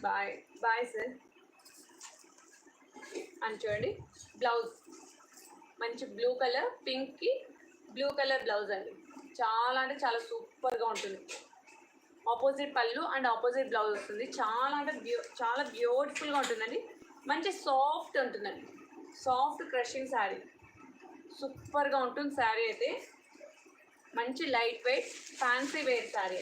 Bye bye sir. అని చూడండి blouse మంచి బ్లూ కలర్ పింక్కి బ్లూ కలర్ బ్లౌజ్ అండి. చాలా అంటే చాలా సూపర్గా ఉంటుంది. ఆపోజిట్ పళ్ళు అండ్ ఆపోజిట్ బ్లౌజ్ వస్తుంది. చాలా అంటే చాలా బ్యూటిఫుల్గా ఉంటుందండి. మంచి సాఫ్ట్ ఉంటుందండి. సాఫ్ట్ క్రషింగ్ శారీ సూపర్గా ఉంటుంది. శారీ అయితే మంచి light weight fancy wear sari.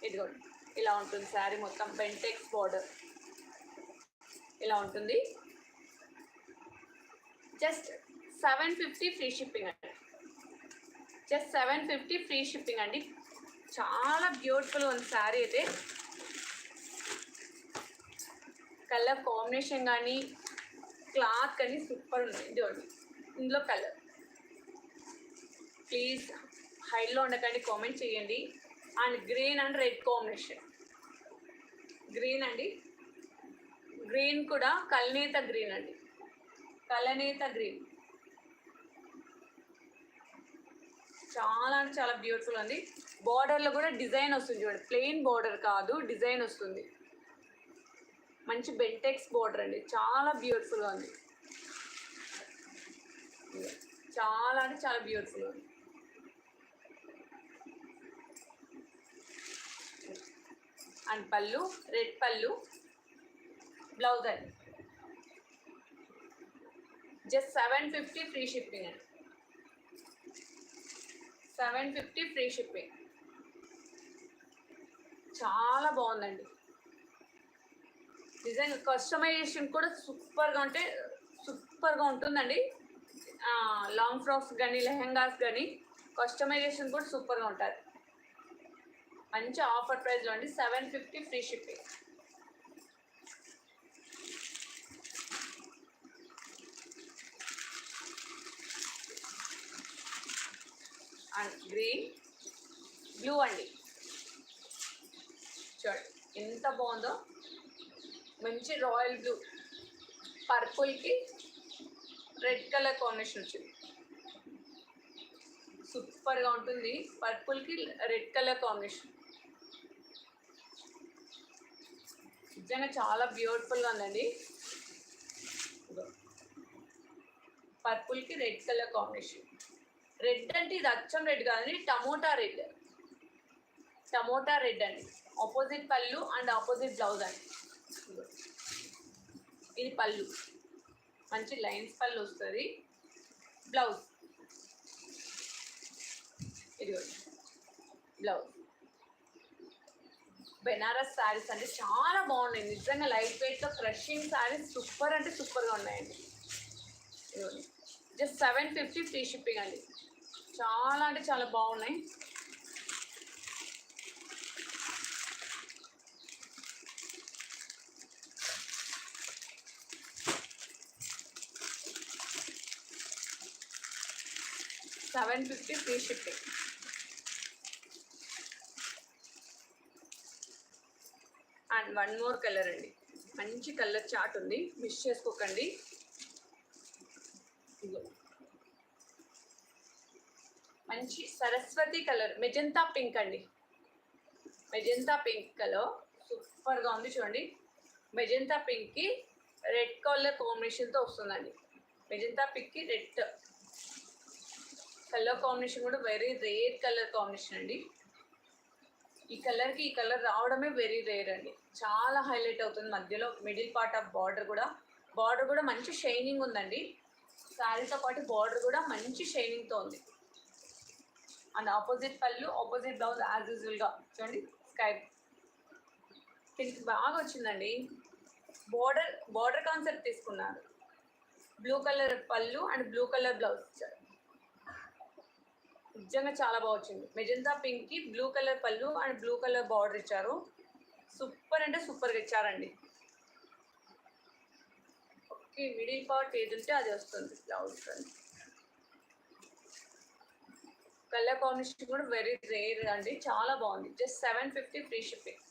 ఇదిగోండి ఇలా ఉంటుంది శారీ మొత్తం. బెంటెక్స్ బార్డర్ ఇలా ఉంటుంది. జస్ట్ 750 ఫ్రీ షిప్పింగ్ అండి. జస్ట్ 750 ఫ్రీ షిప్పింగ్ అండి. చాలా బ్యూటిఫుల్ ఉంది శారీ అయితే. కలర్ కాంబినేషన్ కానీ క్లాత్ కానీ సూపర్ ఉంది. ఇదిగోండి ఇందులో కలర్. ప్లీజ్ హైలో ఉండకండి, కామెంట్ చేయండి. And green and red combination. Green అండి, గ్రీన్ కూడా కల్నేత గ్రీన్ అండి. కలనేత గ్రీన్ చాలా అంటే చాలా బ్యూటిఫుల్ ఉంది. బార్డర్లో కూడా డిజైన్ వస్తుంది చూడండి. ప్లెయిన్ బార్డర్ కాదు, డిజైన్ వస్తుంది. మంచి బెంటెక్స్ బార్డర్ అండి. చాలా బ్యూటిఫుల్గా ఉంది. చాలా అంటే చాలా బ్యూటిఫుల్గా ఉంది. అండ్ పళ్ళు రెడ్ పళ్ళు, బ్లౌజ్ అండి. జస్ట్ 750 ఫ్రీ షిప్పింగ్ అండి. 750 ఫ్రీ షిప్పింగ్. చాలా బాగుందండి. డిజైన్ కస్టమైజేషన్ కూడా సూపర్గా ఉంటుందండి. లాంగ్ ఫ్రాక్స్ కానీ లెహెంగాస్ కానీ కస్టమైజేషన్ కూడా సూపర్గా ఉంటుంది. మంచి ఆఫర్ ప్రైస్లో అండి. 750 free shipping. And green blue అండి. చూడండి ఎంత బాగుందో. మంచి రాయల్ బ్లూ పర్పుల్కి రెడ్ కలర్ కాంబినేషన్ వచ్చింది. సూపర్గా ఉంటుంది. పర్పుల్కి రెడ్ కలర్ కాంబినేషన్ నిజంగా చాలా బ్యూటిఫుల్గా ఉందండి. పర్పుల్కి రెడ్ కలర్ కాంబినేషన్. రెడ్ అంటే ఇది అచ్చం రెడ్ కాదండి, టమోటా రెడ్. టమోటా రెడ్ అండి. ఆపోజిట్ పళ్ళు అండ్ ఆపోజిట్ బ్లౌజ్ అండి. ఇది పళ్ళు, మంచి లైన్స్ పళ్ళు వస్తుంది. బ్లౌజ్ ఇదిగోండి బ్లౌజ్. బెనారస్ శారీస్ అంటే చాలా బాగున్నాయి నిజంగా. లైట్ వెయిట్తో క్రషింగ్ శారీస్ సూపర్ అంటే సూపర్గా ఉన్నాయండి. ఇదిగోండి జస్ట్ 750 ఫ్రీ షిప్పింగ్ అండి. చాలా అంటే చాలా బాగున్నాయి. $750 free shipping. And one more colour అండి. మంచి కలర్ చార్ట్ ఉంది, మిస్ చేసుకోకండి. మంచి సరస్వతి కలర్, మెజంతా పింక్ అండి. మెజంతా పింక్ కలర్ సూపర్గా ఉంది. చూడండి మెజంతా పింక్కి రెడ్ కలర్ కాంబినేషన్తో వస్తుందండి. మెజంతా పింక్కి రెడ్ కలర్ కాంబినేషన్ కూడా వెరీ రేర్ కలర్ కాంబినేషన్ అండి. ఈ కలర్కి ఈ కలర్ రావడమే వెరీ రేర్ అండి. చాలా హైలైట్ అవుతుంది. మధ్యలో మిడిల్ పార్ట్ ఆఫ్ బార్డర్ కూడా మంచి షైనింగ్ ఉందండి. శారీతో పాటు బార్డర్ కూడా మంచి షైనింగ్తో ఉంది. అండ్ ఆపోజిట్ పళ్ళు ఆపోజిట్ బ్లౌజ్ యాజ్ యూజువల్గా చూడండి స్కై పింక్ బాగా వచ్చిందండి. బార్డర్ కాన్సెప్ట్ తీసుకున్నారు. బ్లూ కలర్ పళ్ళు అండ్ బ్లూ కలర్ బ్లౌజ్ ఇచ్చారు. నిజంగా చాలా బాగా వచ్చింది. మెజంతా పింక్కి బ్లూ కలర్ పళ్ళు అండ్ బ్లూ కలర్ బార్డర్ ఇచ్చారు. సూపర్ అంటే సూపర్గా ఇచ్చారండి. ఓకే మిడిల్ పార్ట్ ఏది ఉంటే అది వస్తుంది బ్లౌజ్. కలర్ కాంబినేషన్ కూడా వెరీ రేర్ అండి. చాలా బాగుంది. Just 750 free shipping.